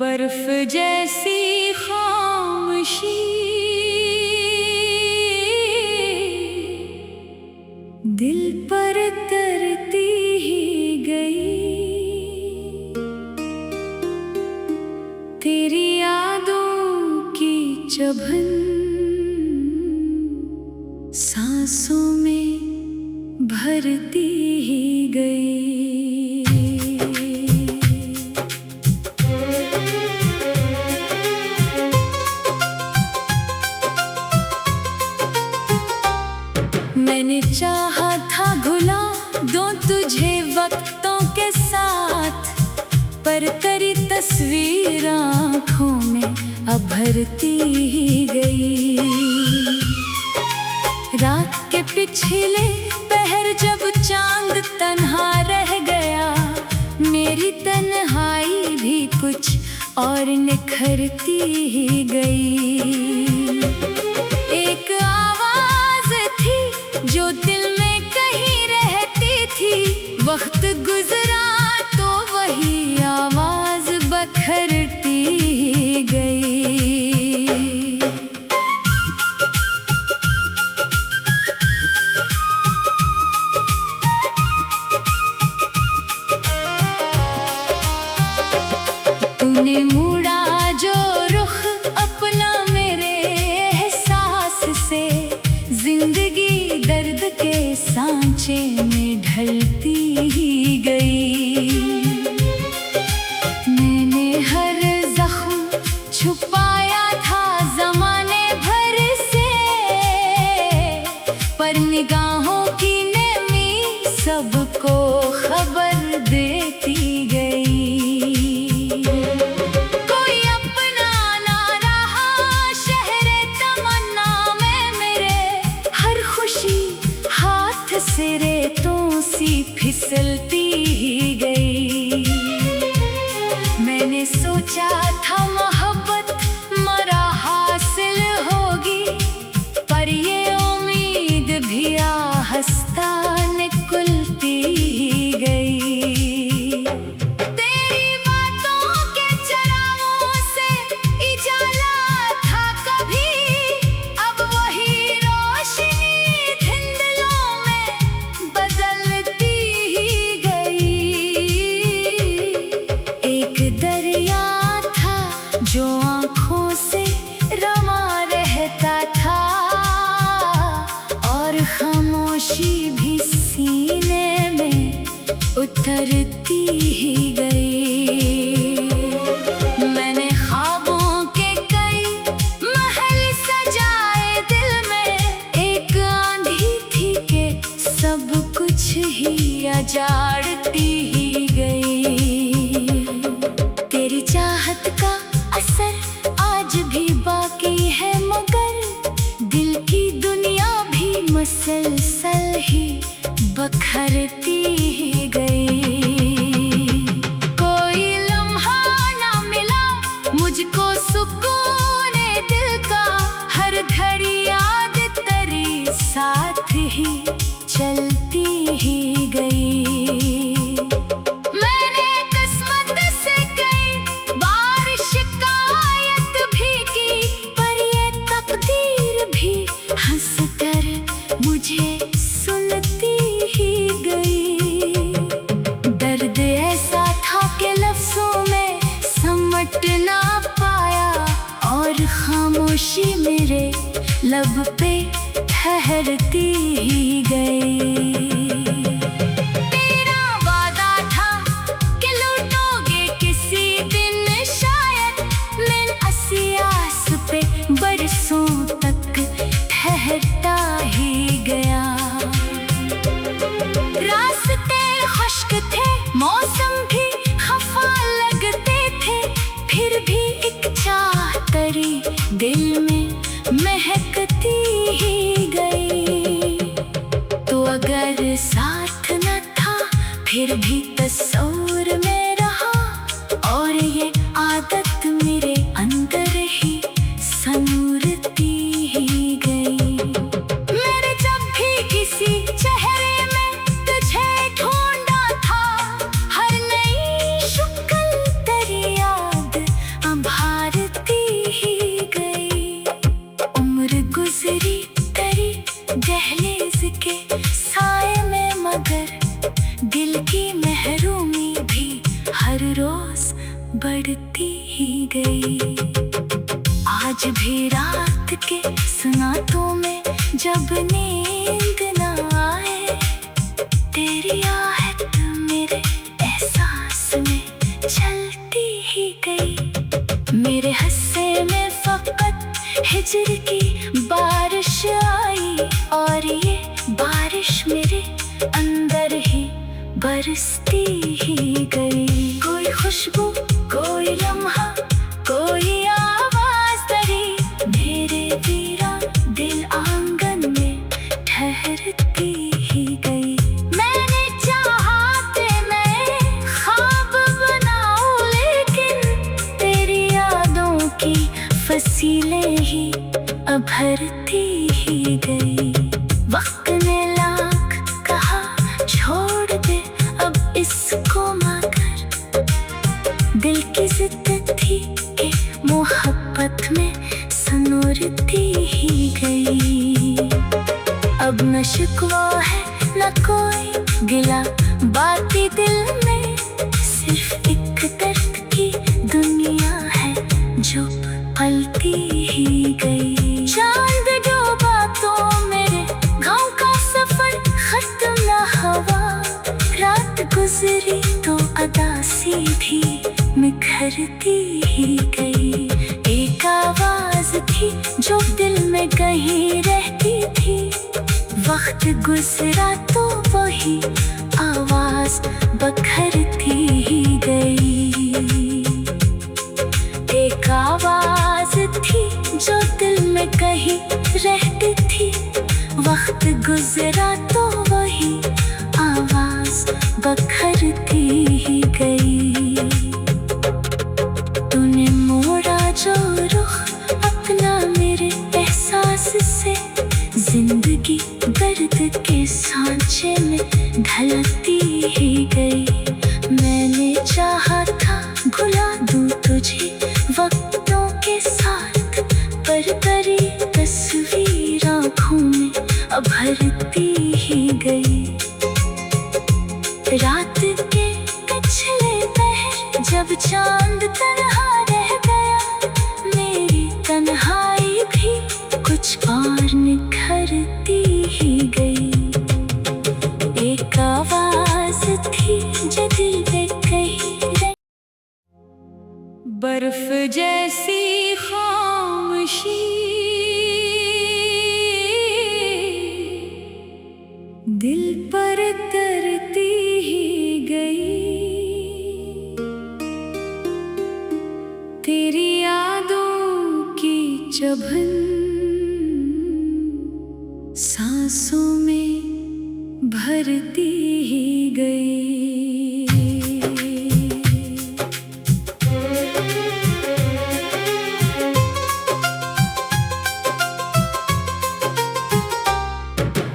बर्फ जैसी खामोशी दिल पर तरती ही गई। तेरी यादों की चुभन सांसों में भरती ही गई। मैंने चाहा था भुला दूं तुझे वक्तों के साथ, पर तेरी तस्वीर आँखों में अब भरती ही गई। रात के पिछले पहर जब चांद तन्हा रह गया, मेरी तन्हाई भी कुछ और निखरती ही गई। एक जो दिल में कहीं रहती थी, वक्त गुजरा तो वही आवाज बखरती ही गई। तूने मुड़ा जो रुख अपना मेरे एहसास से, जिंदगी दर्द के सांचे में ढलती ही गई। मैंने हर जख्म छुपाया था ज़माने भर से, पर निगाहों की नमी सबको खबर देती गई। कोई अपना ना रहा शहरे तमन्ना में मेरे, हर खुशी हाथ से रेतों सी फिसलती ही गई। मैंने सोचा था मोहब्बत मरा हासिल होगी, पर ये उम्मीद भी आहिस्ता निकुलती ही गई। तेरी बातों के चरागों से इजाला था कभी, अब वही रोशनी धुंधलों में बदलती ही गई। एक दरिया था जो आँखों से रमा रहता था, और खामोशी भी सीने में उतरती ही गई। मैंने ख्वाबों के कई महल सजाए दिल में, एक आंधी थी कि सब कुछ ही उजाड़ती ही गई। तेरी चाहत का असर आज भी बाकी है, मगर दिल की दुनिया भी मसलसल ही बखरती ही गई। कोई लम्हा ना मिला मुझको सुकून दिल का, हर घड़ी याद तेरी साथ ही चलती ही गई। मैंने किस्मत से कई बार शिकायत भी की, पर ये तकदीर भी हंसकर मुझे सुनती ही गई। दर्द ऐसा था कि लफ्जों में समट ना पाया, और खामोशी मेरे लब पे ठहरती ही गई। तेरा वादा था कि लौटोगे किसी दिन शायद, मैं इसी आस पे बरसों तक ठहरता ही गया। रास्ते खुश्क थे, मौसम भी खफा लगते थे, फिर भी एक चाह तेरी दिल में महकती ही गई। तो अगर साथ न था फिर भी तस्वीर में रहा, और ये आदत मेरे अंदर ही संूरती ही गई। मैंने जब भी किसी चेहरे में तुझे ढूंढा था, हर नई शुक्ल तेरी याद हर रोज बढ़ती ही गई। आज भी रात के सन्नाटों में जब नींद न आए, तेरी आहट मेरे एहसास में चलती ही गई। मेरे हिस्से में फकत हिजर की बारिश आई, और ये बारिश मेरे अंदर ही बरसती ही गई। कोई खुशबू, कोई लम्हा, कोई आवाज दरी, मेरे वीरा दिल आंगन में ठहरती ही गई। मैंने चाहा कि मैं ख्वाब बनाऊं, लेकिन तेरी यादों की फसीलें ही उभरती ही गई। वक्त ने लाख कहा छोड़ दे अब इसको, मगर दिल की जिद थी कि मोहब्बत में सनोरती ही गई। अब न शिकवा है न कोई गिला बाती दिल में, सिर्फ एक दर्द की दुनिया है जो पलती ही गई। चांद डूबा तो मेरे गाँव का सफर खत्म न हुआ, रात गुजरी तो अदा सीधी निखरती ही गई। एक आवाज थी जो दिल में कहीं रहती थी, वक्त गुजरा तो वही आवाज बखरती ही गई। एक आवाज थी जो दिल में कहीं रहती थी, वक्त गुजरा तो वही आवाज बखरती ही गई। तूने मोड़ा जो रुख अपना मेरे एहसास से, जिंदगी दर्द के सांचे में ढलती ही गई। मैंने चाहा था भुला दूं तुझे वक्तों के साथ, पर तेरी तस्वीर आँखों में उभरती ही गई। रात के पिछले पहर जब चांद तन्हा रह गया, मेरी तन्हाई भी कुछ और निखरती ही गई। एक आवाज थी जो दिल में कहीं रह, बर्फ जैसी खामोशी दिल पर तरती ही गई। तेरी यादों की चुभन सांसों में भरती ही गई।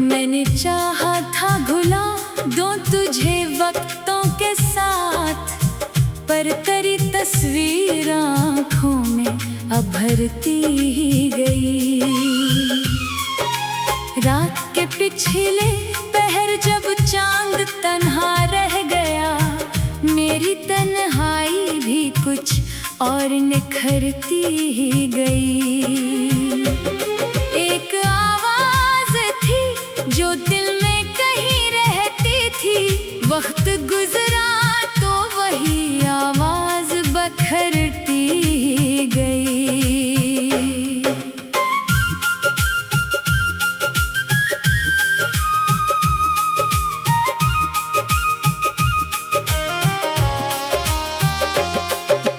मैंने चाहा था भुला दूं तुझे वक्तों के साथ, पर तेरी तस्वीर आँखों में उभरती ही गई। रात के पिछले पहर जब चांद तन्हा रह गया, मेरी तन्हाई भी कुछ और निखरती ही गई। एक आवाज थी जो दिल में कहीं रहती थी, वक्त गुजरा तो वही आवाज बखरती ही गई।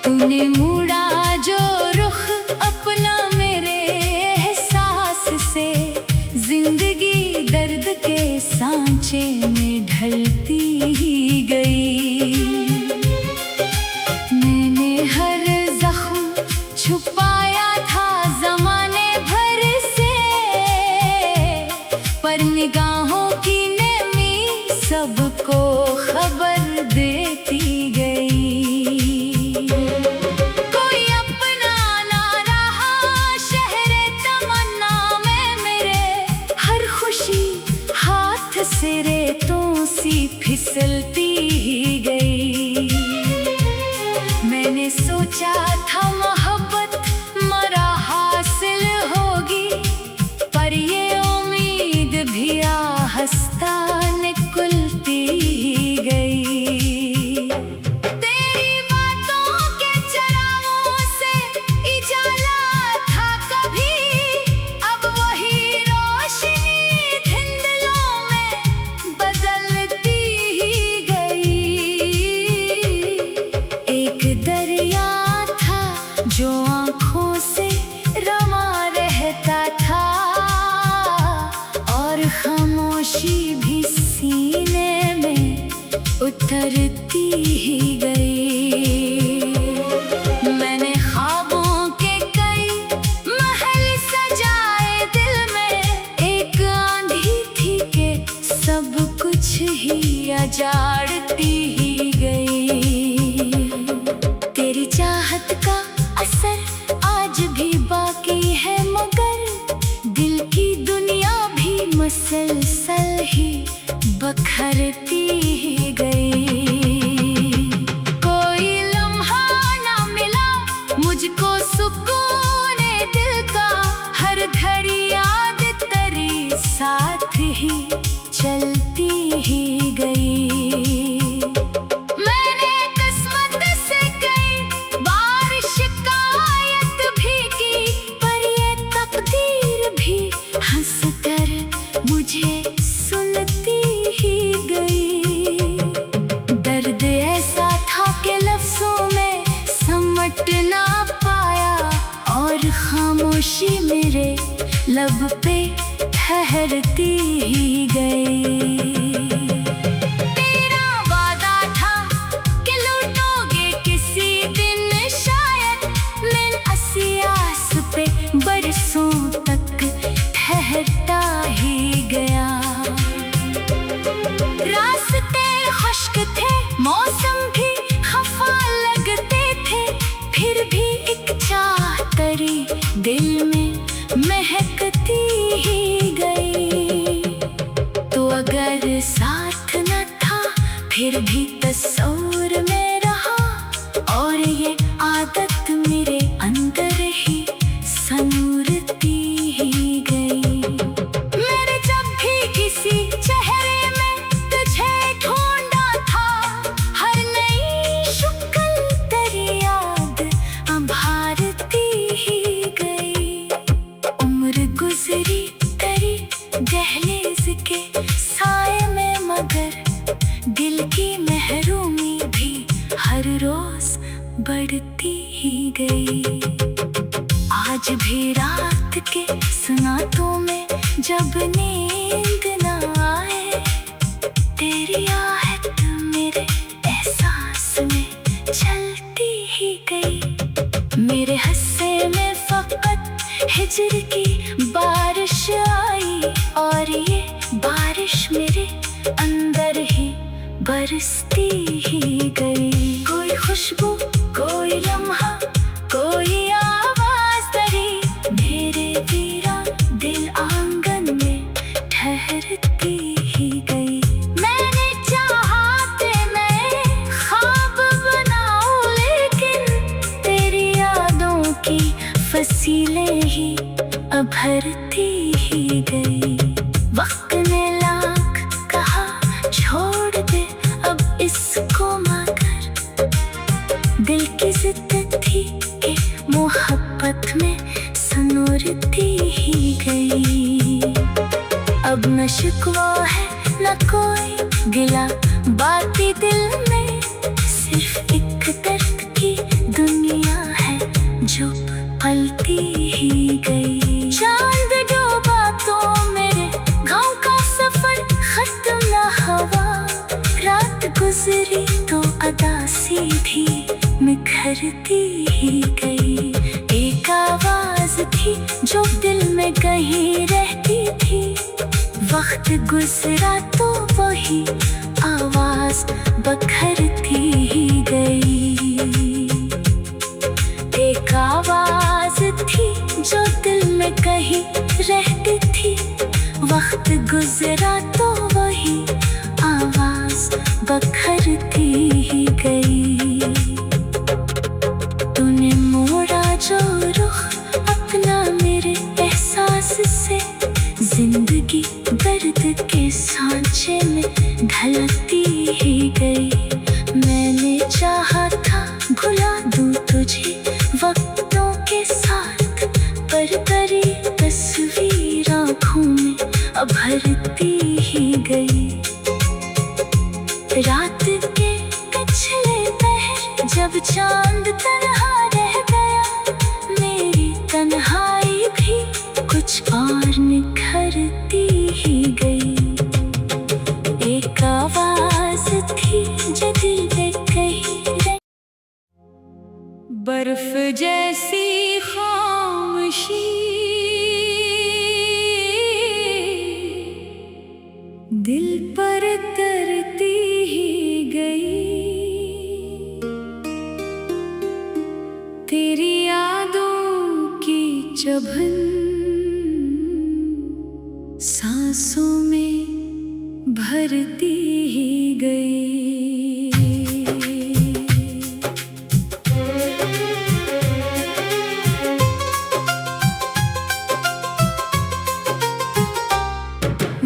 तूने मुड़ा जो रुख अपना मेरे एहसास से, जिंदगी दर्द के सांचे में ढलती ही गई। मैंने हर जख्म छुपाया था जमाने भर से, पर निगाहों की नमी सबको खबर देती गई। कोई मैंने सोचा था मोहब्बत मरा हासिल होगी, पर ये उम्मीद भी आहिस्ता निकलती गई। तेरी बातों के चरागों से इजाला था कभी, अब वही रोशनी धुंधलों में बदलती ही गई। एक दरिया था जो आँखों से रमा रहता था, और खामोशी भी सीने में उतरती ही गई। मैंने ख्वाबों के कई महल सजाए दिल में, एक आंधी थी कि सब कुछ ही उजाड़ती ही गई। तेरी चाहत का असर आज भी बाकी है, मगर दिल की दुनिया भी मुसलसल ही बखरती ही गई। कोई लम्हा ना मिला मुझको सुकून दिल का, हर घड़ी याद तेरी साथ ही चलती ही गई। मैंने किस्मत से कई बार शिकायत भी की, पर ये तकदीर भी हंसकर मुझे सुनती ही गई। दर्द ऐसा था कि लफ्जों में समट ना पाया, और खामोशी मेरे लब पे ठहरती ही गई। तेरा वादा था कि लौटोगे किसी दिन शायद, मैं इसी आस पे बरसों तक ठहरता ही गया। रास्ते खुश्क थे, मौसम भी खफा लगते थे, फिर भी एक चाह तेरी दिल में महकती ही गई। तो अगर साथ न था फिर भी तस्वीर में रहा, और ये आदत मेरे अंदर ही सनूरती ही गई। मैंने जब भी किसी चेहरे में तुझे ढूंढा था, हर नई शक्ल तेरी याद उभारती ही गई। उम्र गुजरी तेरी दहलीज के साए में, मगर दिल की महरूमी भी हर रोज बढ़ती ही गई। आज भी रात के सुनातों में जब नींद न आए, तेरी आहट मेरे एहसास में चलती ही गई। मेरे हिस्से में फकत हिजर की बारिश आई, और ये बारिश मेरे अंदर ही बरसती ही गई। कोई खुशबू, कोई लम्हा, कोई आवाज तेरी मेरे वीरा दिल आंगन में ठहरती ही गई। मैंने चाहते मैं ख्वाब बनाऊं, लेकिन तेरी यादों की फसीलें ही उभरती ही गई। वक्त ने लाख कहा छोड़ दे अब इसको, मगर दिल की जिद थी कि मोहब्बत में सनूरती ही गई। अब न शिकवा है न कोई गिला बाकी दिल में, सिर्फ एक दर्द की दुनिया है जो पलती ही गई। चांद डूबा तो मेरे गाँव का सफर खत्म न हुआ, रात गुजरी तो अदा सीधी निखरती ही गई। एक आवाज थी जो दिल में कहीं रहती थी, वक्त गुजरा तो वही आवाज बखरती ही गई। एक आवाज थी जो दिल में कहीं रहती थी, वक्त गुजरा तो वही आवाज बखरती ही गई। चांद तन्हा रह गया, मेरी तन्हाई भी कुछ और निखरती ही गई। एक आवाज थी जो दिल में कही रही, बर्फ जैसी खामोशी दिल पर तरती ही गई। तेरी यादों की चुभन सांसों में भरती ही गई।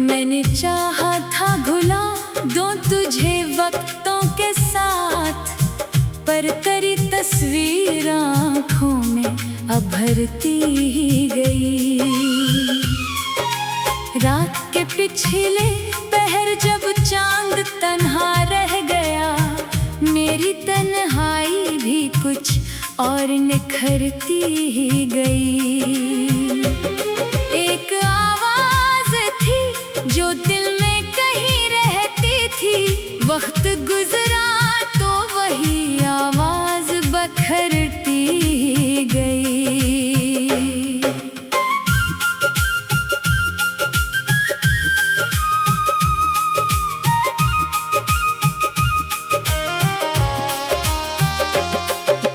मैंने चाहा था घुला दूं तुझे वक्तों के साथ, पर तेरी तस्वीर आँखों में अभरती ही गई। रात के पिछले पहर जब चांद तन्हा रह गया, मेरी तन्हाई भी कुछ और निखरती ही गई। एक आवाज थी जो दिल में कहीं रहती थी, वक्त गुजरा तो वही आवाज बखरती ही गई।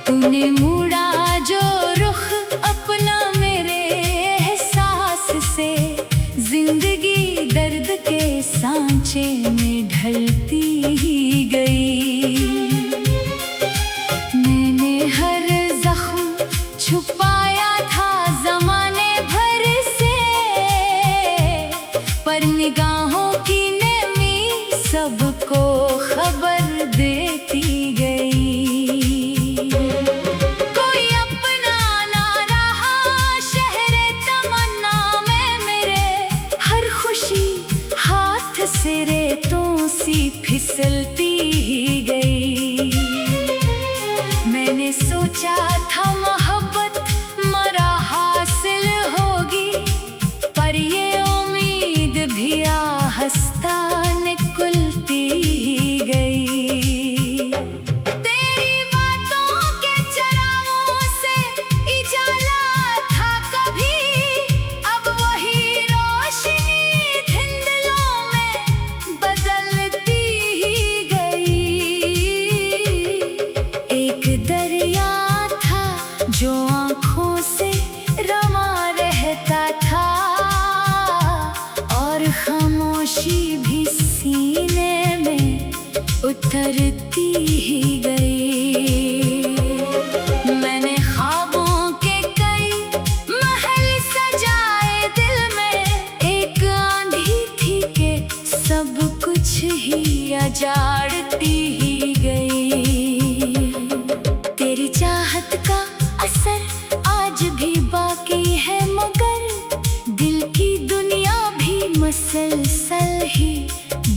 तूने मुड़ा जो रुख अपना मेरे एहसास से, जिंदगी दर्द के सांचे में ढलती ही गई। मैंने हर जख्म छुपाया था ज़माने भर से, पर निगाहों की नमी सबको खबर देती गई। कोई अपना ना रहा शहरे तमन्ना में मेरे, हर खुशी हाथ से रेतों सी फिसलती ही गई। मैंने सोचा था मोहब्बत मरा हासिल होगी, पर ये उम्मीद भी आहस्ता निकुलती ही गई। तेरी बातों के चरागों से इजाला था कभी, अब वही रोशनी धुंधलों में बदलती ही गई। एक दरिया था जो आँखों से रमा रहता था, और खामोशी भी सीने में उतरती ही गई। मैंने ख्वाबों के कई महल सजाए दिल में, एक आंधी थी कि सब कुछ ही उजाड़ती ही गई। तेरी चाहत का असर आज भी बाकी है, मगर दिल की दुनिया भी मसलसल ही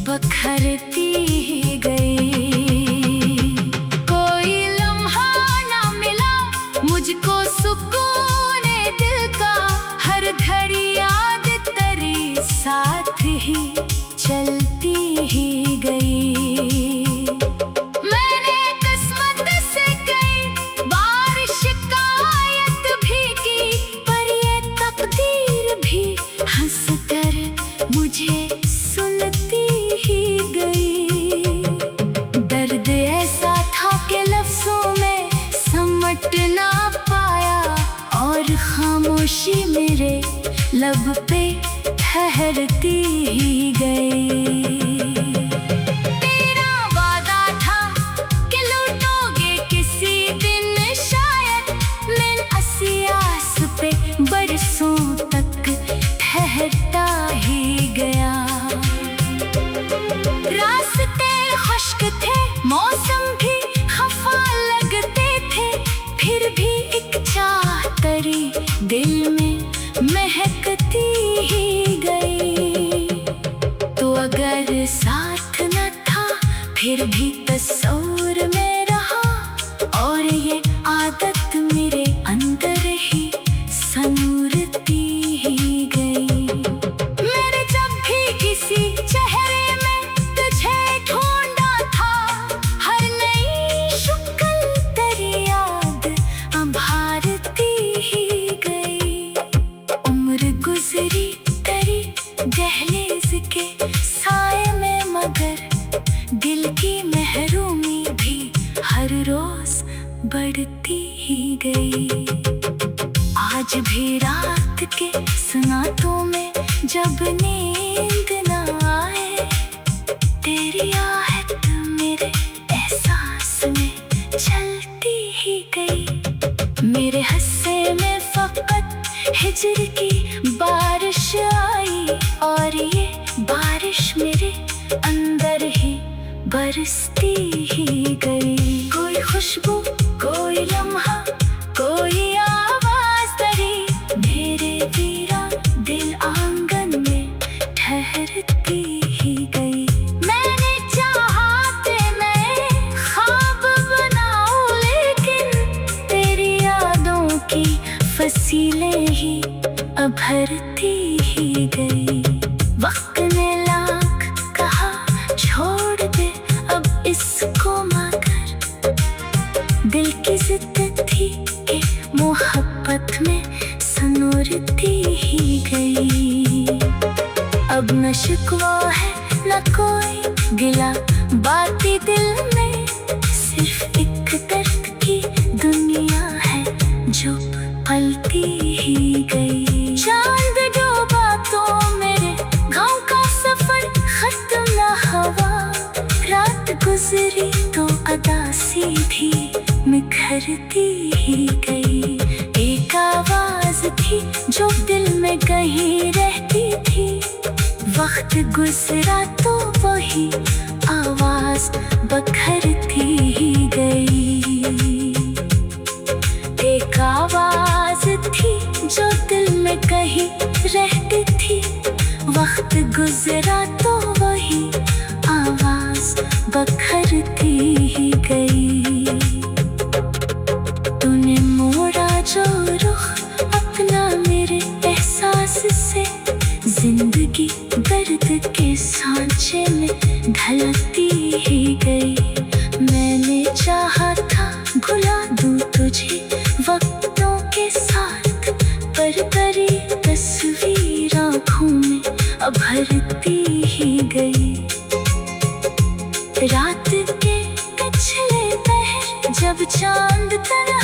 बखरती ही गई। कोई लम्हा ना मिला मुझको सुकून दिल का, हर घड़ी याद तेरी साथ ही चलती ही गई। मैंने किस्मत से कई बार शिकायत भी की, पर ये तकदीर भी हंसकर मुझे सुनती ही गई। दर्द ऐसा था कि लफ्जों में समट ना पाया, और खामोशी मेरे लब पे ठहरती ही गई। तेरा वादा था कि लौटोगे किसी दिन शायद, मैं आस पे बरसों तक ठहरता ही गया। रास्ते खुश्क थे, मौसम भी खफा लगते थे, फिर भी एक चाह तेरी दिल में महकती ही गई। तो अगर साथ न था फिर भी तस्वीर में रहा, और ये ये आदत मेरे अंदर ही संूरती ही गई। मेरे जब भी किसी चेहरे में तुझे ढूंढा था, हर नई शक्ल तेरी याद अंबारती ही गई। उम्र गुजरी तेरी दहलीज के साए में, मगर दिल की महरूमी भी हर रोज बढ़ती ही गई। आज भी रात के सुनातों में जब नींद न आए, तेरी आहट मेरे एहसास में चलती ही गई। मेरे हिस्से में फकत हिजर की बारिश आई, और ये बारिश मेरे अंदर ही बरसती ही गई। कोई खुशबू, कोई लम्हा, कोई आवाज तेरी मेरे वीरा दिल आंगन में ठहरती ही गई। मैंने चाहा ते मैं ख्वाब बनाऊं, लेकिन तेरी यादों की फसीलें ही उभरती ही गई। वक्त ने लाख कहा छोड़ दे अब इसको, मगर दिल की जिद थी कि मोहब्बत में संूरती ही गई। अब न शिकवा है न कोई गिला बाती दिल में, सिर्फ एक दर्द की दुनिया है जो पलती ही गई। चांद डूबा तो मेरे गाँव का सफर खत्म न हुआ, रात गुजरी तो अदा सीधी निखरती ही गई। एक आवाज थी जो दिल में कहीं रहती थी, वक्त गुजरा तो वही आवाज बखरती ही गई। एक आवाज थी जो दिल में कहीं रहती थी, वक्त गुजरा तो वही आवाज बखरती ही गई। तूने मोड़ा जो रुख अपना मेरे एहसास से, जिंदगी दर्द के सांचे में ढलती ही गई। मैंने चाहा था भुला दूं तुझे वक्तों के साथ, पर तेरी तस्वीर आँखों में उभरती ही गई। रात के पिछले पहर जब चांद तना